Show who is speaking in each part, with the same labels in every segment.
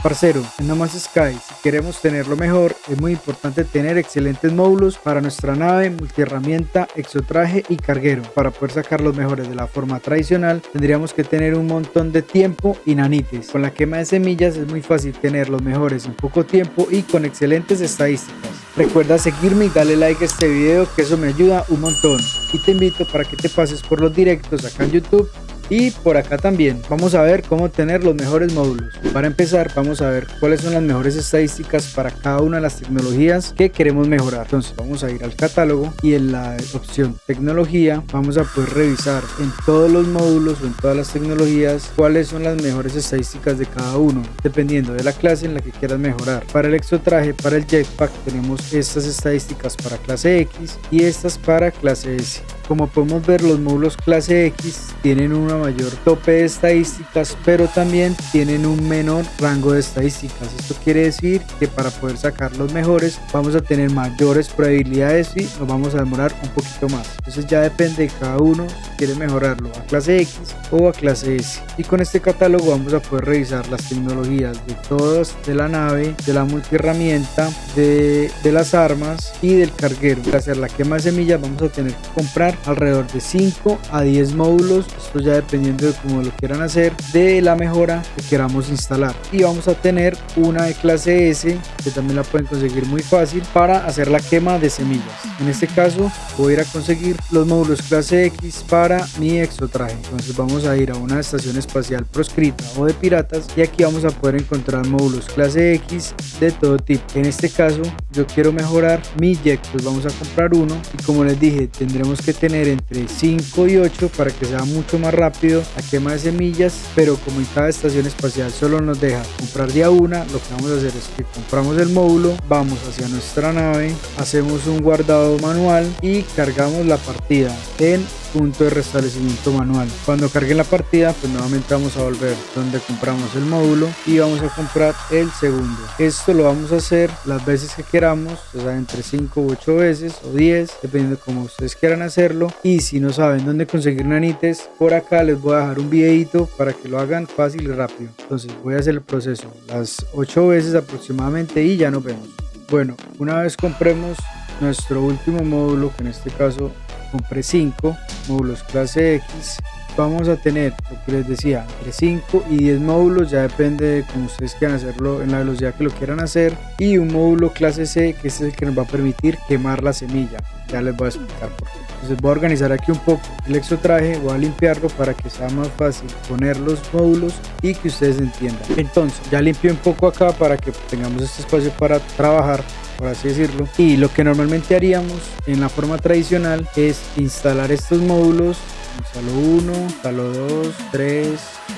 Speaker 1: Parcero, en No Man's Sky, si queremos tenerlo mejor, es muy importante tener excelentes módulos para nuestra nave, multiherramienta, exotraje y carguero. Para poder sacar los mejores de la forma tradicional, tendríamos que tener un montón de tiempo y nanites. Con la quema de semillas es muy fácil tener los mejores en poco tiempo y con excelentes estadísticas. Recuerda seguirme y darle like a este video, que eso me ayuda un montón. Y te invito para que te pases por los directos acá en YouTube y por acá también. Vamos a ver cómo tener los mejores módulos. Para empezar, vamos a ver cuáles son las mejores estadísticas para cada una de las tecnologías que queremos mejorar. Entonces vamos a ir al catálogo y en la opción tecnología vamos a poder revisar en todos los módulos o en todas las tecnologías cuáles son las mejores estadísticas de cada uno, dependiendo de la clase en la que quieras mejorar. Para el exotraje, para el jetpack, tenemos estas estadísticas para clase X y estas para clase S. Como podemos ver, los módulos clase X tienen una mayor tope de estadísticas, pero también tienen un menor rango de estadísticas. Esto quiere decir que para poder sacar los mejores vamos a tener mayores probabilidades y nos vamos a demorar un poquito más. Entonces ya depende de cada uno si quiere mejorarlo a clase X o a clase S. Y con este catálogo vamos a poder revisar las tecnologías de todas, de la nave, de la multiherramienta, de las armas y del carguero. Para hacer la quema de semillas vamos a tener que comprar alrededor de 5 a 10 módulos, esto ya dependiendo de cómo lo quieran hacer, de la mejora que queramos instalar. Y vamos a tener una de clase S que también la pueden conseguir muy fácil para hacer la quema de semillas. En este caso voy a ir a conseguir los módulos clase X para mi exotraje. Entonces vamos a ir a una estación espacial proscrita o de piratas y aquí vamos a poder encontrar módulos clase X de todo tipo. En este caso yo quiero mejorar mi jet, pues vamos a comprar uno y como les dije tendremos que tener entre 5 y 8 para que sea mucho más rápido la quema de semillas, pero como en cada estación espacial solo nos deja comprar de a una, lo que vamos a hacer es que compramos el módulo, vamos hacia nuestra nave, hacemos un guardado manual y cargamos la partida en punto de restablecimiento manual. Cuando carguen la partida, pues nuevamente vamos a volver donde compramos el módulo y vamos a comprar el segundo. Esto lo vamos a hacer las veces que queramos, o sea, entre 5 u 8 veces o 10, dependiendo de cómo ustedes quieran hacerlo. Y si no saben dónde conseguir nanites, por acá les voy a dejar un videito para que lo hagan fácil y rápido. Entonces voy a hacer el proceso las 8 veces aproximadamente y ya nos vemos. Bueno, una vez compremos nuestro último módulo, que en este caso compré 5 módulos clase X, vamos a tener lo que les decía, entre 5 y 10 módulos, ya depende de cómo ustedes quieran hacerlo, en la velocidad que lo quieran hacer, y un módulo clase C, que este es el que nos va a permitir quemar la semilla. Ya les voy a explicar por qué. Entonces voy a organizar aquí un poco el exotraje, voy a limpiarlo para que sea más fácil poner los módulos y que ustedes entiendan. Entonces ya limpié un poco acá para que tengamos este espacio para trabajar, por así decirlo, y lo que normalmente haríamos en la forma tradicional es instalar estos módulos. Instalo 1, instalo 2, 3,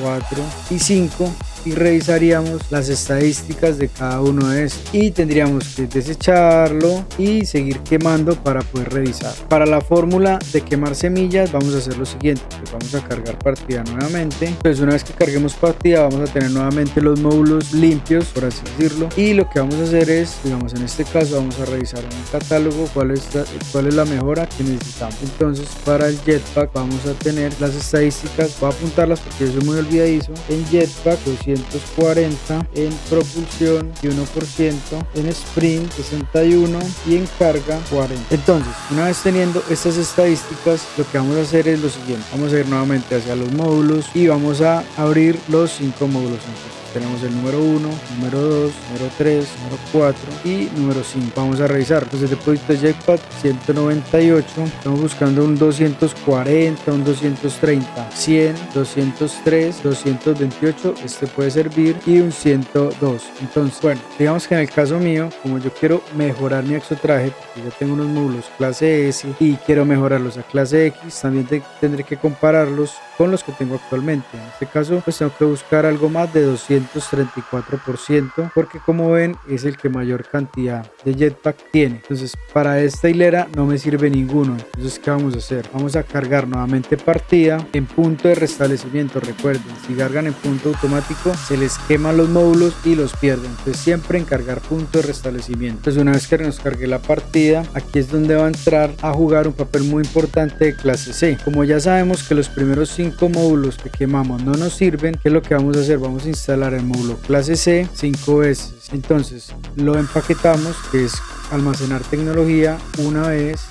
Speaker 1: 4 y 5 y revisaríamos las estadísticas de cada uno de estos y tendríamos que desecharlo y seguir quemando para poder revisar. Para la fórmula de quemar semillas vamos a hacer lo siguiente, pues vamos a cargar partida nuevamente. Pues una vez que carguemos partida vamos a tener nuevamente los módulos limpios, por así decirlo, y lo que vamos a hacer es, digamos en este caso vamos a revisar en el catálogo cuál es la mejora que necesitamos. Entonces para el jetpack vamos a tener las estadísticas, voy a apuntarlas porque yo soy muy olvidadizo. En jetpack 240, en propulsión 1%, en sprint 61 y en carga 40. Entonces una vez teniendo estas estadísticas, lo que vamos a hacer es lo siguiente, vamos a ir nuevamente hacia los módulos y vamos a abrir los 5 módulos. Entonces tenemos el número 1, número 2, número 3, número 4 y número 5. Vamos a revisar. Entonces depósito de jetpack 198, estamos buscando un 240, un 230, 100, 203, 228, este puede servir, y un 102. Entonces, bueno, digamos que en el caso mío, como yo quiero mejorar mi exotraje, porque yo tengo unos módulos clase S y quiero mejorarlos a clase X, también tendré que compararlos con los que tengo actualmente. En este caso, pues tengo que buscar algo más de 234%, porque como ven es el que mayor cantidad de jetpack tiene. Entonces para esta hilera no me sirve ninguno. Entonces ¿qué vamos a hacer? Vamos a cargar nuevamente partida en punto de restablecimiento. Recuerden, si cargan en punto automático se les queman los módulos y los pierden. Entonces siempre en cargar punto de restablecimiento. Entonces una vez que nos cargue la partida, aquí es donde va a entrar a jugar un papel muy importante de clase C. Como ya sabemos que los primeros 5 módulos que quemamos no nos sirven, ¿qué es lo que vamos a hacer? Vamos a instalar instalar el módulo clase C 5 veces. Entonces lo empaquetamos, que es almacenar tecnología, una vez,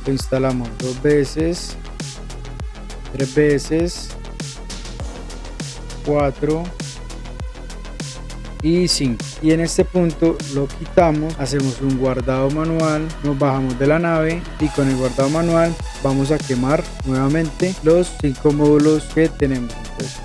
Speaker 1: lo instalamos 2 veces, 3 veces, 4 y 5, y en este punto lo quitamos, hacemos un guardado manual, nos bajamos de la nave y con el guardado manual vamos a quemar nuevamente los 5 módulos que tenemos. Entonces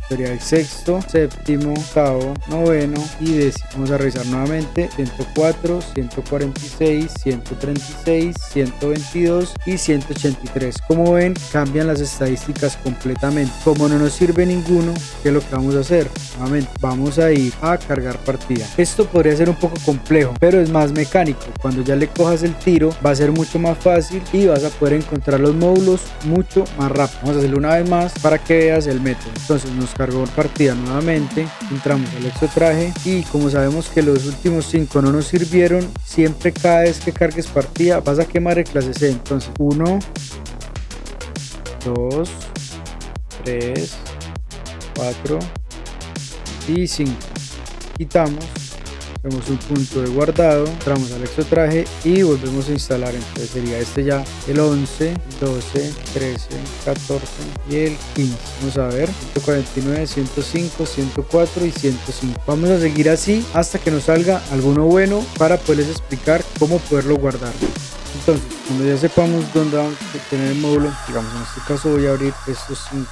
Speaker 1: sería el sexto, séptimo, octavo, noveno y décimo. Vamos a revisar nuevamente: 104, 146, 136, 122 y 183. Como ven, cambian las estadísticas completamente. Como no nos sirve ninguno, ¿qué es lo que vamos a hacer? Nuevamente vamos a ir a cargar partida. Esto podría ser un poco complejo, pero es más mecánico. Cuando ya le cojas el tiro va a ser mucho más fácil y vas a poder encontrar los módulos mucho más rápido. Vamos a hacerlo una vez más para que veas el método. Entonces nos cargó partida nuevamente, entramos al exotraje y como sabemos que los últimos 5 no nos sirvieron, siempre cada vez que cargues partida vas a quemar el clase C. Entonces 1, 2, 3, 4 y 5. Quitamos, hacemos un punto de guardado, entramos al exotraje y volvemos a instalar. Entonces sería este ya el 11, 12, 13, 14 y el 15. Vamos a ver: 149, 105, 104 y 105. Vamos a seguir así hasta que nos salga alguno bueno para poderles explicar cómo poderlo guardar. Entonces, cuando ya sepamos dónde vamos a tener el módulo, digamos en este caso voy a abrir estos 5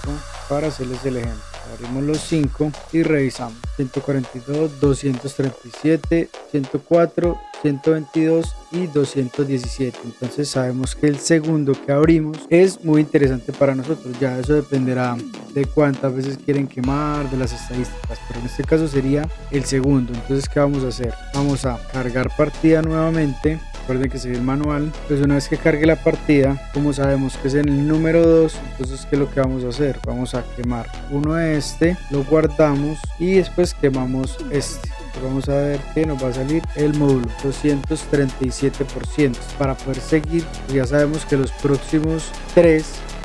Speaker 1: para hacerles el ejemplo. Abrimos los 5 y revisamos: 142, 237, 104, 122 y 217. Entonces sabemos que el segundo que abrimos es muy interesante para nosotros. Ya eso dependerá de cuántas veces quieren quemar, de las estadísticas, pero en este caso sería el segundo. Entonces, ¿qué vamos a hacer? Vamos a cargar partida nuevamente. Recuerden que sigue el manual. Pues una vez que cargue la partida, como sabemos que es en el número 2, entonces ¿qué es lo que vamos a hacer? Vamos a quemar uno de este, lo guardamos y después quemamos este. Vamos a ver que nos va a salir el módulo 237%. Para poder seguir, ya sabemos que los próximos 3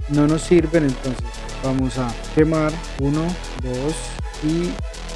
Speaker 1: no nos sirven, entonces vamos a quemar 1, 2 y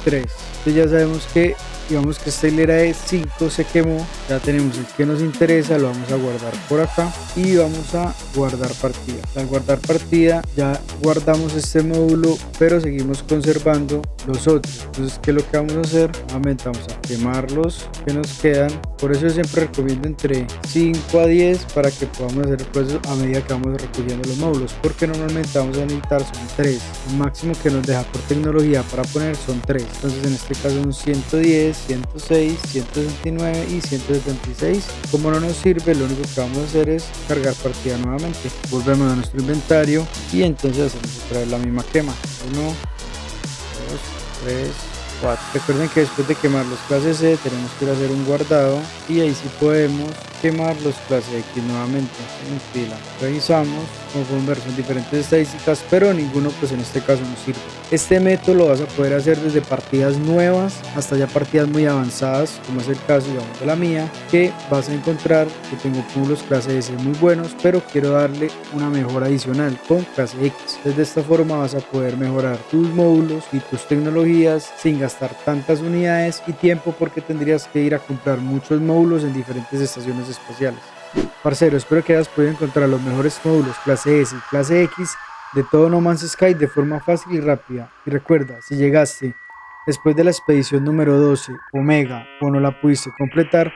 Speaker 1: 3. Entonces ya sabemos que, digamos que esta hilera de 5 se quemó. Ya tenemos el que nos interesa, lo vamos a guardar por acá y vamos a guardar partida. Al guardar partida ya guardamos este módulo, pero seguimos conservando los otros. Entonces, ¿qué es lo que vamos a hacer? Nuevamente vamos a quemar los que nos quedan. Por eso yo siempre recomiendo entre 5 a 10 para que podamos hacer el proceso a medida que vamos recogiendo los módulos, porque normalmente vamos a necesitar son 3. El máximo que nos deja por tecnología para poner son 3. Entonces en este caso son 110, 106, 169 y 176. Como no nos sirve, lo único que vamos a hacer es cargar partida nuevamente. Volvemos a nuestro inventario y entonces hacemos otra vez la misma quema. 1, 2, 3, 4. Recuerden que después de quemar los clases C tenemos que ir a hacer un guardado y ahí sí podemos quemar los clases X nuevamente en fila. Revisamos, como pueden ver son diferentes estadísticas, pero ninguno pues en este caso nos sirve. Este método lo vas a poder hacer desde partidas nuevas hasta ya partidas muy avanzadas, como es el caso digamos de la mía, que vas a encontrar que tengo módulos clase S muy buenos, pero quiero darle una mejora adicional con clase X. Entonces de esta forma vas a poder mejorar tus módulos y tus tecnologías sin gastar tantas unidades y tiempo, porque tendrías que ir a comprar muchos módulos en diferentes estaciones espaciales. Parcero, espero que hayas podido encontrar los mejores módulos clase S y clase X de todo No Man's Sky de forma fácil y rápida. Y recuerda, si llegaste después de la expedición número 12, Omega, o no la pudiste completar,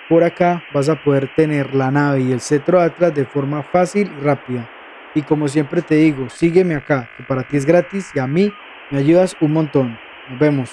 Speaker 1: por acá vas a poder tener la nave y el cetro Atlas de forma fácil y rápida. Y como siempre te digo, sígueme acá, que para ti es gratis y a mí me ayudas un montón. Nos vemos.